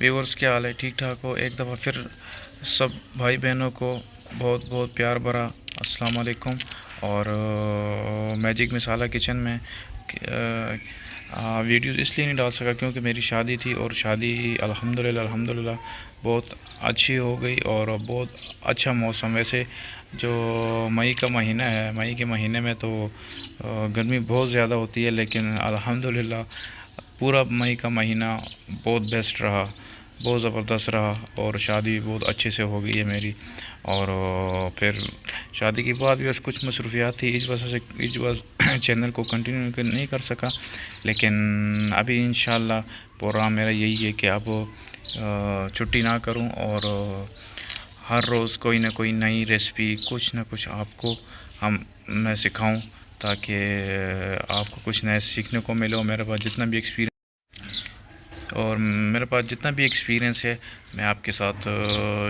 Viewers क्या हाल है, ठीक ठाक हो? एक दफ़ा फिर सब भाई बहनों को बहुत बहुत प्यार भरा अस्सलाम वालेकुम। और मैजिक मसाला किचन में वीडियोस इसलिए नहीं डाल सका क्योंकि मेरी शादी थी, और शादी अल्हम्दुलिल्लाह बहुत अच्छी हो गई और बहुत अच्छा मौसम। वैसे जो मई का महीना है, मई के महीने में तो गर्मी बहुत ज़्यादा होती है, लेकिन अल्हम्दुलिल्लाह पूरा मई का महीना बहुत बेस्ट रहा, बहुत ज़बरदस्त रहा, और शादी बहुत अच्छे से हो गई है मेरी। और फिर शादी के बाद भी बस कुछ मसरूफियात थी, इस वजह चैनल को कंटिन्यू नहीं कर सका। लेकिन अभी इंशाल्लाह प्रोग्राम मेरा यही है कि अब छुट्टी ना करूं, और हर रोज़ कोई ना कोई नई रेसिपी, कुछ ना कुछ आपको मैं सिखाऊं, ताकि आपको कुछ नया सीखने को मिले। और मेरे पास जितना भी एक्सपीरियंस है मैं आपके साथ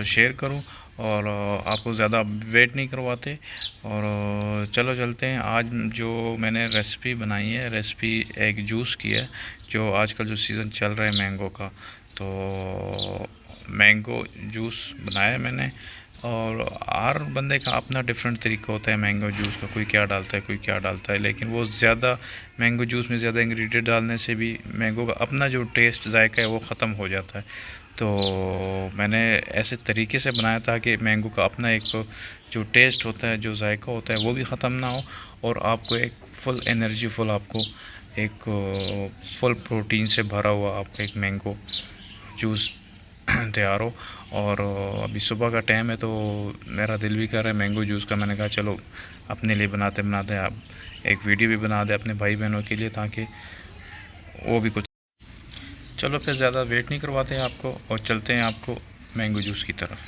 शेयर करूं, और आपको ज़्यादा वेट नहीं करवाते। और चलो चलते हैं। आज जो मैंने रेसिपी बनाई है, रेसिपी एक जूस की है, जो आजकल जो सीज़न चल रहा है मैंगो का, तो मैंगो जूस बनाया है मैंने। और हर बंदे का अपना डिफरेंट तरीका होता है मैंगो जूस का, कोई क्या डालता है कोई क्या डालता है, लेकिन वो ज़्यादा मैंगो जूस में ज़्यादा इंग्रेडिएंट डालने से भी मैंगो का अपना जो टेस्ट जायका है वो ख़त्म हो जाता है। तो मैंने ऐसे तरीके से बनाया था कि मैंगो का अपना एक जो टेस्ट होता है, जो जायका होता है, वो भी ख़त्म ना हो, और आपको एक फुल एनर्जी फुल, आपको एक फुल प्रोटीन से भरा हुआ आपको एक मैंगो जूस तैयार हो। और अभी सुबह का टाइम है, तो मेरा दिल भी कर रहा है मैंगो जूस का। मैंने कहा चलो अपने लिए बनाते बनाते आप एक वीडियो भी बना दे अपने भाई बहनों के लिए, ताकि वो भी कुछ। चलो फिर ज़्यादा वेट नहीं करवाते हैं आपको, और चलते हैं आपको मैंगो जूस की तरफ।